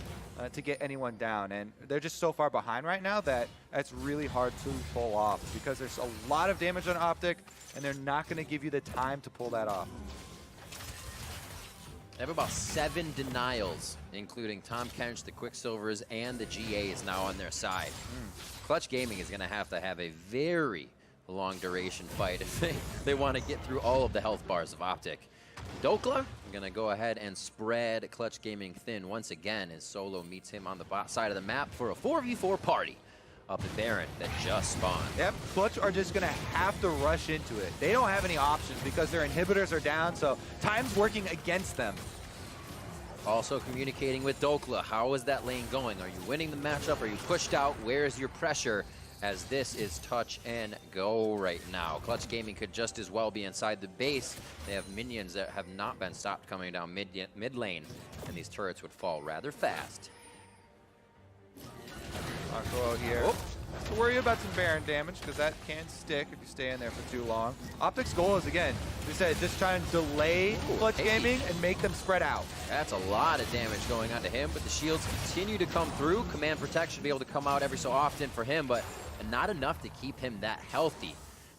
to get anyone down. And they're just so far behind right now that it's really hard to pull off because there's a lot of damage on OpTic, and they're not going to give you the time to pull that off. They have about 7 denials, including Tom Kench, the Quicksilvers, and the GAs now on their side. Clutch Gaming is going to have a very long duration fight if they want to get through all of the health bars of OpTic. Dokla going to go ahead and spread Clutch Gaming thin once again as Solo meets him on the bot side of the map for a 4v4 party up at Baron that just spawned. Yep, Clutch are just going to have to rush into it. They don't have any options because their inhibitors are down, so time's working against them. Also communicating with Dokla. How is that lane going? Are you winning the matchup? Are you pushed out? Where is your pressure? As this is touch and go right now. Clutch Gaming could just as well be inside the base. They have minions that have not been stopped coming down mid lane, and these turrets would fall rather fast. Hakuo here. To worry about some Baron damage because that can stick if you stay in there for too long. OpTic's goal is, again, we said, just trying to delay Clutch Gaming and make them spread out. That's a lot of damage going on to him, but the shields continue to come through. Command protection be able to come out every so often for him, but not enough to keep him that healthy.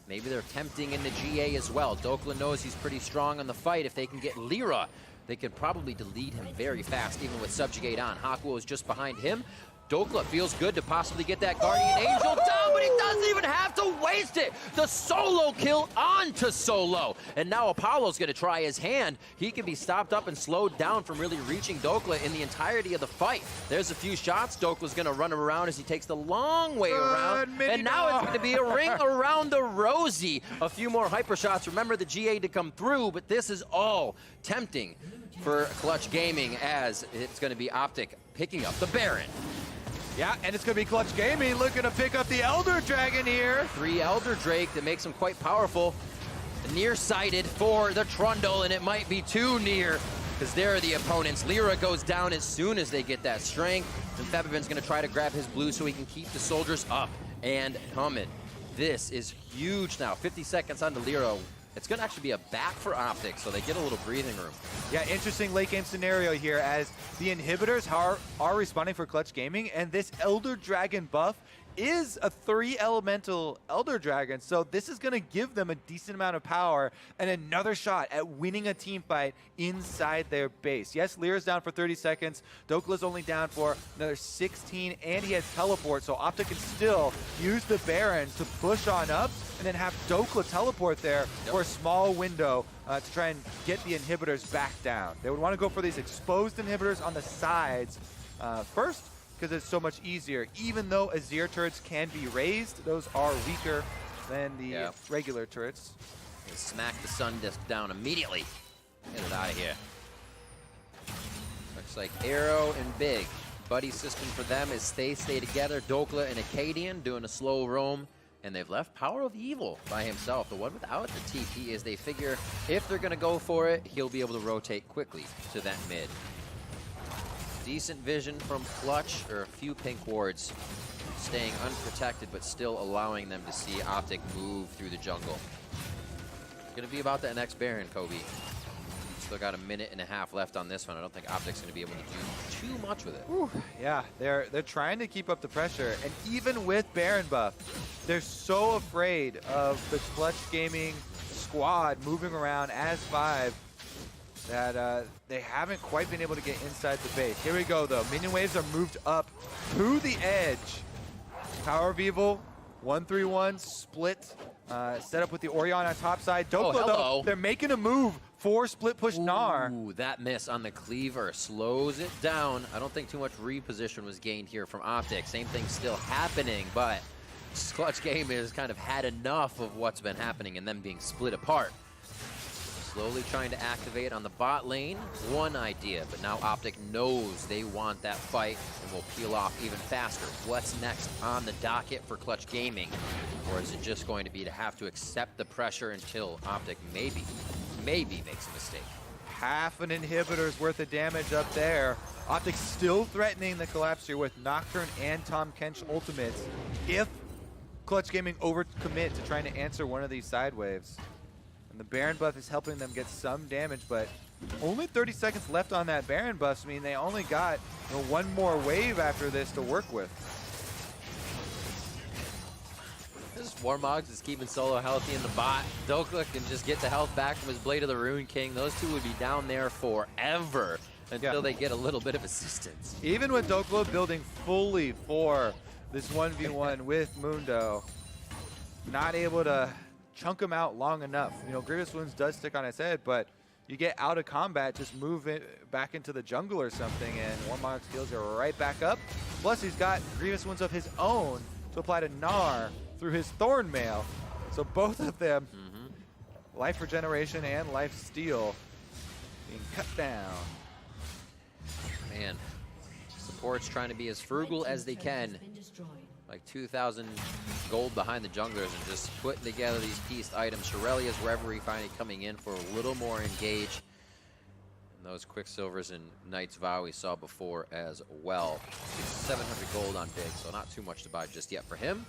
Maybe they're tempting in the GA as well. Dokla knows he's pretty strong on the fight. If they can get Lyra, they could probably delete him very fast, even with Subjugate on. Hakuo is just behind him. Dokla feels good to possibly get that Guardian Angel down, but he doesn't even have to waste it. The solo kill onto Solo. And now Apollo's gonna try his hand. He can be stopped up and slowed down from really reaching Dokla in the entirety of the fight. There's a few shots. Dokla's gonna run him around as he takes the long way around. And now it's gonna be a ring around the rosy. A few more hyper shots. Remember the GA to come through, but this is all tempting for Clutch Gaming as it's gonna be OpTic picking up the Baron. Yeah, and it's going to be Clutch Gaming looking to pick up the Elder Dragon here. 3 Elder Drake that makes him quite powerful. nearsighted for the Trundle, and it might be too near because they're the opponents. Lyra goes down as soon as they get that strength, and Febiven's going to try to grab his blue so he can keep the soldiers up and coming. This is huge now. 50 seconds onto Lyra. It's going to actually be a back for OpTic, so they get a little breathing room. Yeah, interesting late game scenario here as the inhibitors are responding for Clutch Gaming, and this Elder Dragon buff is a 3-elemental Elder Dragon, so this is going to give them a decent amount of power and another shot at winning a team fight inside their base. Yes, Lyra's down for 30 seconds. Dokla's only down for another 16, and he has teleport, so OpTic can still use the Baron to push on up and then have Dokla teleport there for a small window to try and get the inhibitors back down. They would want to go for these exposed inhibitors on the sides first, because it's so much easier. Even though Azir turrets can be raised, those are weaker than the regular turrets. They smack the Sun Disc down immediately. Get it out of here. Looks like Arrow and Big. Buddy system for them is stay together. Dokla and Acadian doing a slow roam. And they've left Power of Evil by himself. The one without the TP is they figure if they're going to go for it, he'll be able to rotate quickly to that mid. Decent vision from Clutch, or a few pink wards, staying unprotected but still allowing them to see OpTic move through the jungle. It's going to be about that next Baron, Kobe. Still got a minute and a half left on this one. I don't think OpTic's going to be able to do too much with it. Ooh, yeah, they're trying to keep up the pressure, and even with Baron buff, they're so afraid of the Clutch Gaming squad moving around as 5 that they haven't quite been able to get inside the base. Here we go, though. Minion waves are moved up to the edge. Power of Evil, 1-3-1, split, set up with the Orion on top side. Dokla, though, they're making a move for split push Gnar. Ooh, that miss on the cleaver slows it down. I don't think too much reposition was gained here from OpTic. Same thing still happening, but Clutch Game has kind of had enough of what's been happening and them being split apart. Slowly trying to activate on the bot lane. One idea, but now OpTic knows they want that fight and will peel off even faster. What's next on the docket for Clutch Gaming? Or is it just going to be to have to accept the pressure until OpTic maybe makes a mistake? Half an inhibitor's worth of damage up there. OpTic still threatening the collapse here with Nocturne and Tahm Kench ultimates if Clutch Gaming overcommit to trying to answer one of these side waves. And the Baron buff is helping them get some damage, but only 30 seconds left on that Baron buff. I mean, they only got one more wave after this to work with. This Warmogs is keeping Solo healthy in the bot. Dokla can just get the health back from his Blade of the Rune King. Those two would be down there forever until they get a little bit of assistance. Even with Dokla building fully for this 1v1 with Mundo, not able to chunk him out long enough. Grievous Wounds does stick on his head, but you get out of combat, just move it back into the jungle or something, and Warmog's heals are right back up. Plus, he's got Grievous Wounds of his own to apply to Gnar through his Thorn Mail. So both of them, life regeneration and life steal, being cut down. Man, support's trying to be as frugal as they can. Like 2,000 gold behind the junglers and just putting together these pieced items. Shirelia's Reverie finally coming in for a little more engage. And those Quicksilvers and Knight's Vow we saw before as well. 700 gold on Big, so not too much to buy just yet for him.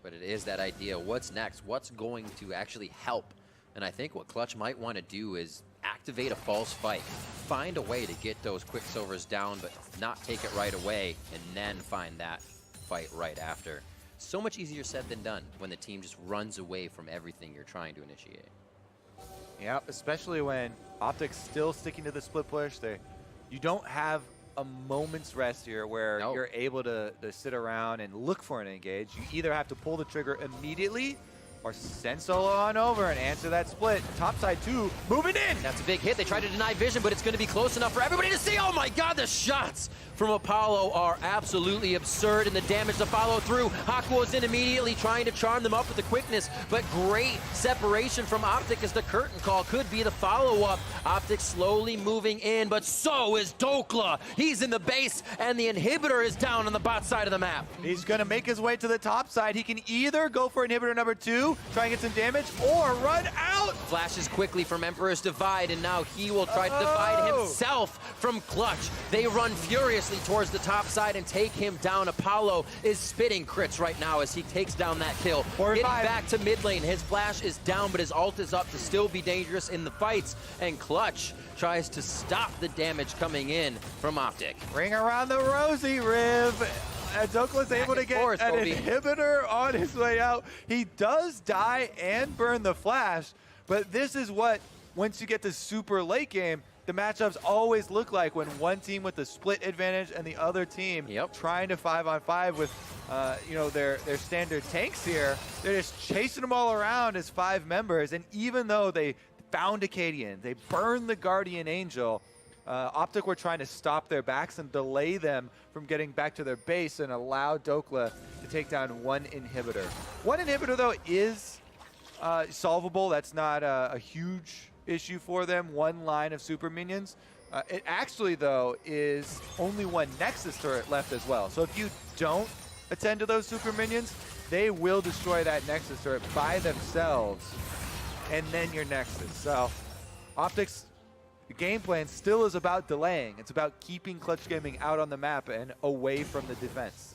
But it is that idea, what's next? What's going to actually help? And I think what Clutch might want to do is activate a false fight. Find a way to get those Quicksilvers down, but not take it right away, and then find that fight right after. So much easier said than done when the team just runs away from everything you're trying to initiate. Yeah, especially when OpTic's still sticking to the split push. You don't have a moment's rest here where you're able to sit around and look for an engage. You either have to pull the trigger immediately or send Solo on over and answer that split. Topside 2, moving in! That's a big hit. They try to deny vision, but it's going to be close enough for everybody to see. Oh my god, the shots from Apollo are absolutely absurd, and the damage to follow through. Hakuo's in immediately, trying to charm them up with the quickness, but great separation from OpTic as the curtain call could be the follow-up. OpTic slowly moving in, but so is Dokla. He's in the base, and the inhibitor is down on the bot side of the map. He's going to make his way to the top side. He can either go for inhibitor number 2 do, try and get some damage, or run out. Flashes quickly from Emperor's Divide, and now he will try to divide himself from Clutch. They run furiously towards the top side and take him down. Apollo is spitting crits right now as he takes down that kill. Getting back to mid lane, his flash is down, but his ult is up to still be dangerous in the fights, and Clutch tries to stop the damage coming in from OpTic. Ring around the rosy, Riv. Dokla's able to get an inhibitor on his way out. He does die and burn the flash, but this is what, once you get to super late game, the matchups always look like when one team with the split advantage and the other team trying to 5-on-5 with you know, their standard tanks here. They're just chasing them all around as 5 members, and even though they found Acadian, they burned the Guardian Angel, OpTic were trying to stop their backs and delay them from getting back to their base and allow Dokla to take down one inhibitor. One inhibitor, though, is solvable. That's not a huge issue for them. One line of super minions. It actually, though, is only one Nexus turret left as well. So if you don't attend to those super minions, they will destroy that Nexus turret by themselves, and then your Nexus. So OpTic's game plan still is about delaying. It's about keeping Clutch Gaming out on the map and away from the defense.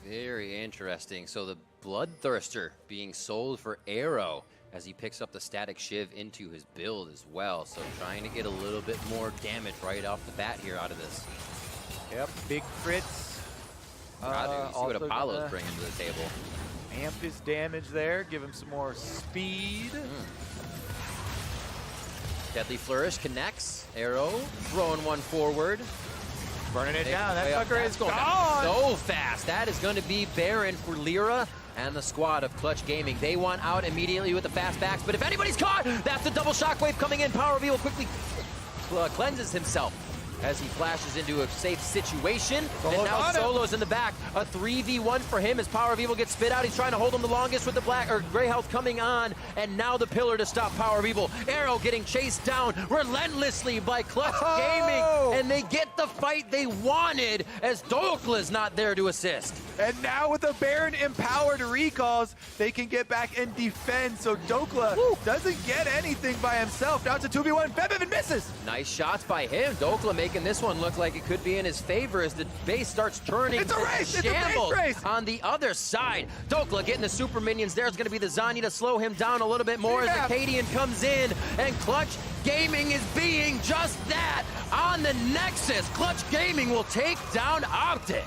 Very interesting. So the Bloodthirster being sold for Arrow as he picks up the Static Shiv into his build as well. So trying to get a little bit more damage right off the bat here out of this. Yep, big crits. See what Apollo's bringing to the table. Amp his damage there, give him some more speed. Deadly Flourish connects. Arrow throwing one forward. Burning it down. That fucker is gone. So fast. That is going to be Baron for Lyra and the squad of Clutch Gaming. They want out immediately with the fast backs, but if anybody's caught, that's the double shockwave coming in. Power Reveal quickly cleanses himself as he flashes into a safe situation. And now Solo's in the back. A 3v1 for him as Power of Evil gets spit out. He's trying to hold him the longest with the gray health coming on. And now the pillar to stop Power of Evil. Arrow getting chased down relentlessly by Clutch Gaming. And they get the fight they wanted as Dokla's not there to assist. And now with the Baron empowered recalls, they can get back and defend. So Dokla doesn't get anything by himself. Now it's a 2v1. Bevin misses. Nice shots by him. Dokla making this one look like it could be in his favor as the base starts turning. It's a race. It's a race. On the other side, Dokla getting the super minions. There's going to be the Zanya to slow him down a little bit more as Acadian comes in, and Clutch Gaming is being just that on the Nexus. Clutch Gaming will take down OpTic.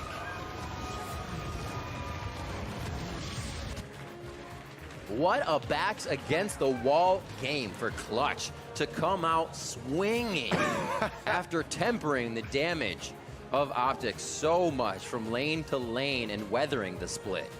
What a backs against the wall game for Clutch to come out swinging after tempering the damage of OpTic so much from lane to lane and weathering the split.